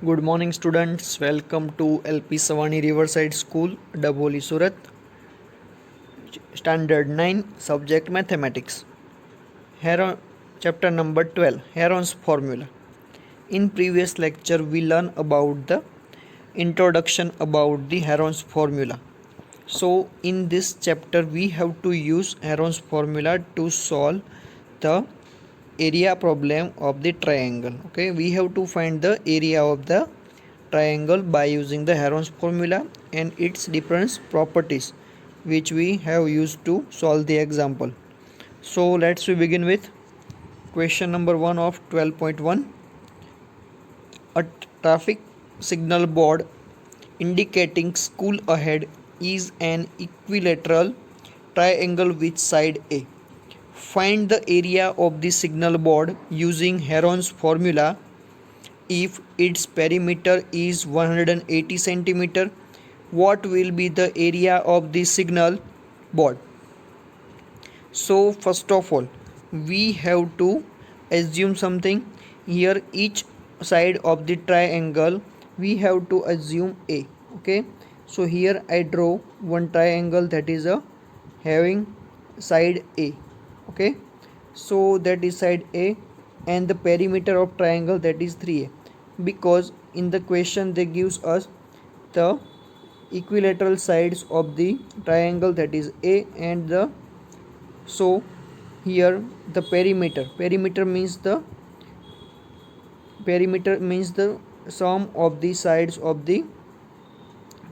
Good morning, students. Welcome to LP Savani Riverside School, Daboli, Surat. Standard 9, Subject Mathematics. Heron, Chapter number 12, Heron's Formula. In previous lecture, we learned about the introduction about the Heron's Formula. So, in this chapter, we have to use Heron's Formula to solve the area problem of the triangle. Okay, we have to find the area of the triangle by using the Heron's formula and its different properties which we have used to solve the example. So let's we begin with question number 1 of 12.1. A traffic signal board indicating school ahead is an equilateral triangle with side A. Find the area of the signal board using Heron's formula. If its perimeter is 180 centimeter, what will be the area of the signal board? So first of all, we have to assume something. Here each side of the triangle we have to assume A. Okay, so here I draw one triangle that is a having side A. Okay, so that is side A, and the perimeter of triangle that is 3A, because in the question they gives us the equilateral sides of the triangle that is A and the, so here the perimeter means the sum of the sides of the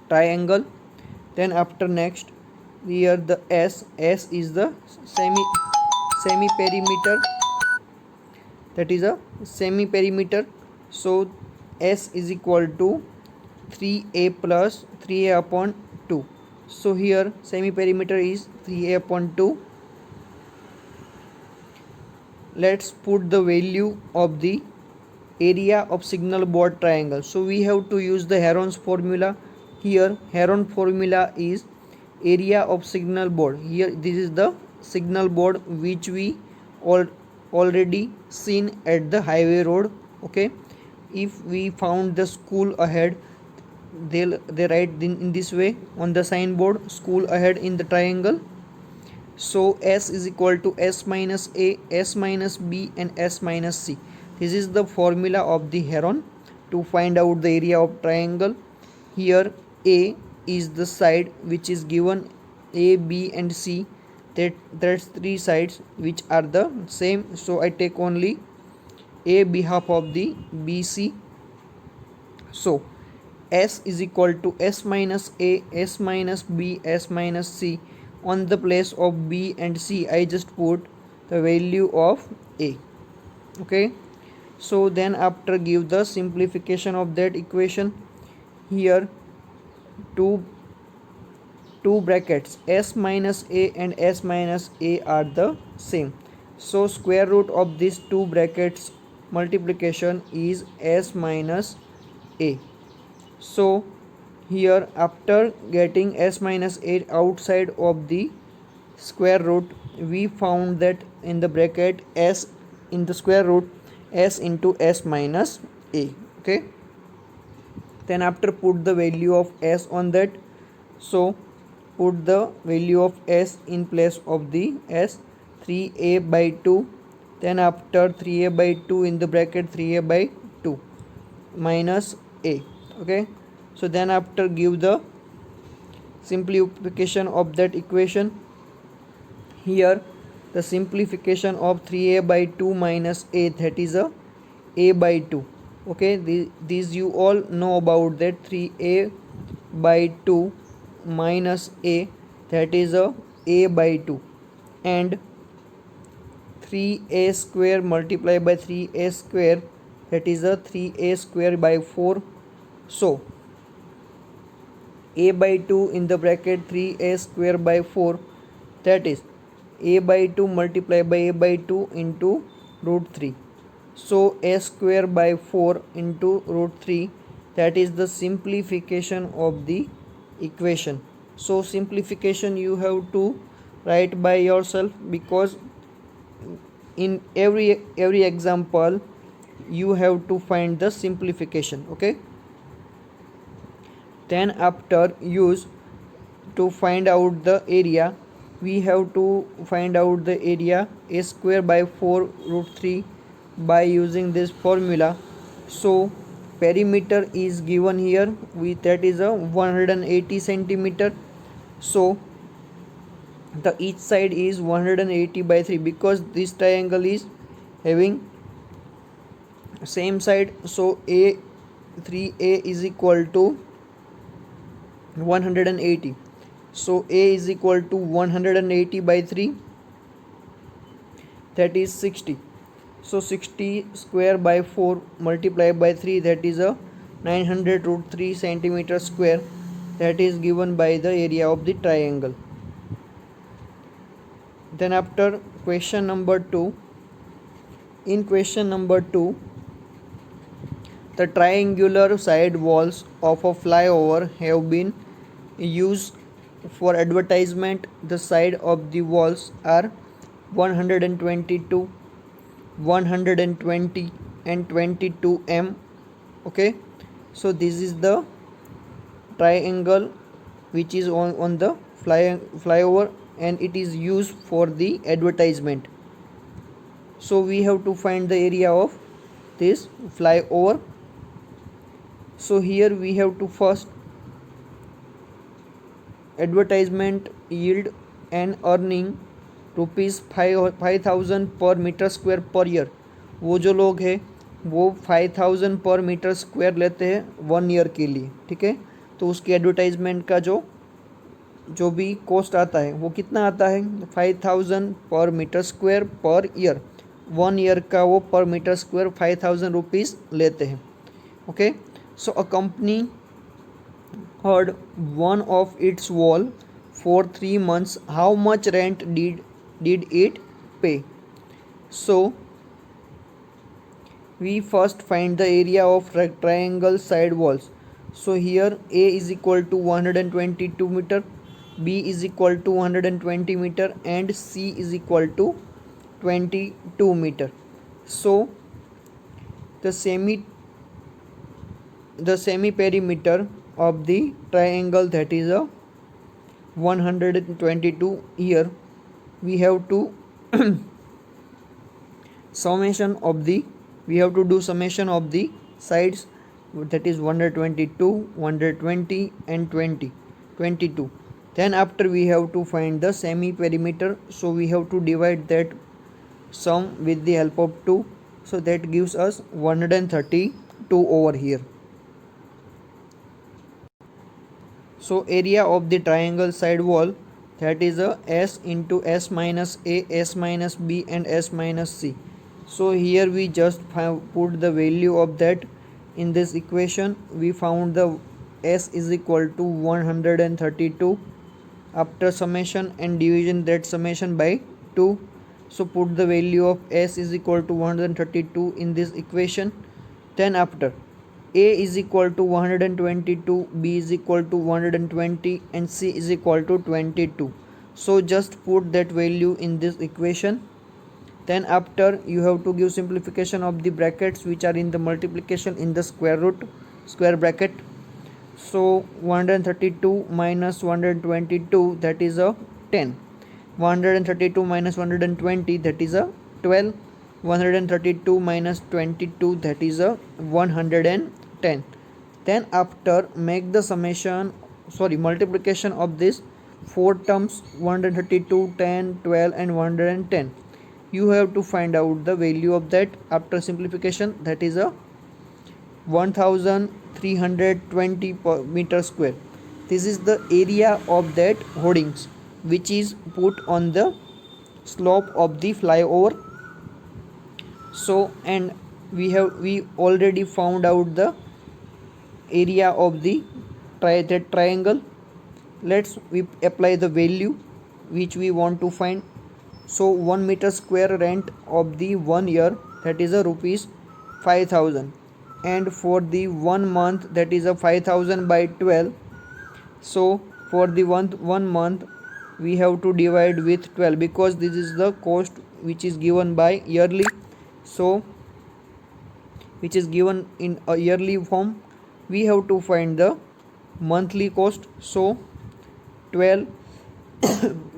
triangle. Then after next, here the S is the semi perimeter, that is a semi perimeter. So S is equal to 3A plus 3A upon 2. So here semi perimeter is 3A upon 2. Let's put the value of the area of signal board triangle. So we have to use the Heron's formula. Here Heron formula is area of signal board. Here this is the signal board which we already seen at the highway road. Okay, if we found the school ahead, they write in this way on the signboard, school ahead in the triangle. So S is equal to S minus A, S minus B and S minus C. This is the formula of the Heron to find out the area of triangle. Here A is the side which is given, A, B and C. That's three sides which are the same. So I take only A behalf of the BC. So S is equal to S minus A, S minus B, S minus C. On the place of B and C, I just put the value of A. Okay, so then after give the simplification of that equation. Here two brackets, S minus A and S minus A are the same. So square root of these two brackets multiplication is S minus A. So here after getting S minus 8 outside of the square root, we found that in the bracket S in the square root S into S minus A. Okay, then after put the value of S on that. So put the value of S in place of the S, 3A by 2. Then after 3A by 2 in the bracket 3A by 2 minus A. Okay, so then after give the simplification of that equation. Here the simplification of 3A by 2 minus A, that is A by 2. Okay, these you all know about that, 3A by 2 minus A, that is A by 2, and 3A square multiplied by 3A square, that is 3A square by 4. So A by 2 in the bracket 3A square by 4, that is A by 2 multiplied by A by 2 into root 3. So A square by 4 into root 3, that is the simplification of the equation. So simplification you have to write by yourself, because in every example you have to find the simplification. Okay, then after use to find out the area, we have to find out the area a square by 4 root 3 by using this formula. So perimeter is given here with that is a 180 centimeter. So the each side is 180 by 3 because this triangle is having same side. So a 3a is equal to 180. So a is equal to 180 by 3, that is 60. So 60 square by 4 multiplied by 3, that is a 900 root 3 centimeter square, that is given by the area of the triangle. Then after question number 2, in question number 2, the triangular side walls of a flyover have been used for advertisement. The side of the walls are 122, 120 and 22 m. Okay, so this is the triangle which is on the flyover and it is used for the advertisement. So we have to find the area of this flyover. So here we have to first advertisement yield and earning rupees 5000 पर metre square पर year. वो जो लोग हैं वो 5000 पर metre square लेते हैं 1 ईयर के लिए. ठीक है, तो उसकी एडवर्टाइजमेंट का जो भी कॉस्ट आता है वो कितना आता है 5000 पर मीटर स्क्वायर पर ईयर. 1 ईयर का वो पर मीटर स्क्वायर 5000 रुपीज़ लेते हैं. Okay, so a company had one of its wall for 3 months. How much rent did it pay? So we first find the area of triangle side walls. So here A is equal to 122 meter, B is equal to 120 meter and C is equal to 22 meter. So the semi perimeter of the triangle, that is a 122. Here we have to summation of the summation of the sides, that is 122, 120 and 22. Then after we have to find the semi perimeter. So we have to divide that sum with the help of 2. So that gives us 132 over here. So area of the triangle side wall, that is a S into S minus A, S minus B and S minus C. So here we just put the value of that in this equation. We found the S is equal to 132 after summation and division that summation by 2. So put the value of S is equal to 132 in this equation. Then after A is equal to 122, B is equal to 120 and C is equal to 22. So just put that value in this equation. Then after you have to give simplification of the brackets which are in the multiplication in the square bracket. So 132 minus 122, that is a 10. 132 minus 120, that is a 12. 132 minus 22, that is a 110. Then after make the multiplication of this 4 terms, 132, 10, 12 and 110. You have to find out the value of that after simplification, that is a 1320 per meter square. This is the area of that hoardings which is put on the slope of the flyover. So and we already found out the area of the that triangle. We apply the value which we want to find. So 1 meter square rent of the 1 year, that is a rupees 5000, and for the 1 month, that is a 5000 by 12. So for the 1 month we have to divide with 12 because this is the cost which is given by yearly. So which is given in a yearly form, we have to find the monthly cost. So 12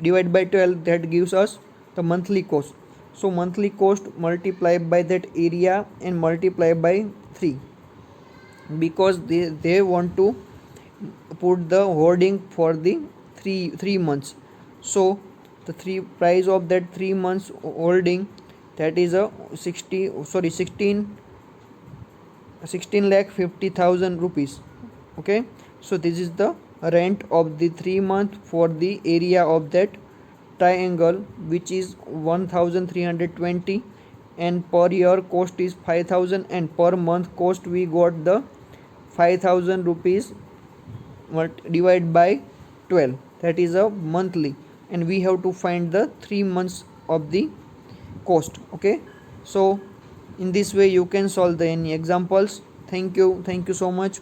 divided by 12, that gives us the monthly cost. So monthly cost multiplied by that area and multiply by 3, because they want to put the hoarding for the three months. So the three price of that 3 months holding, that is a 16 lakh 50,000 rupees. Okay, so this is the rent of the 3 month for the area of that triangle, which is 1320, and per year cost is 5000, and per month cost we got the 5000 rupees divided by 12, that is a monthly, and we have to find the 3 months of the cost. Okay, so in this way you can solve the any examples. Thank you so much.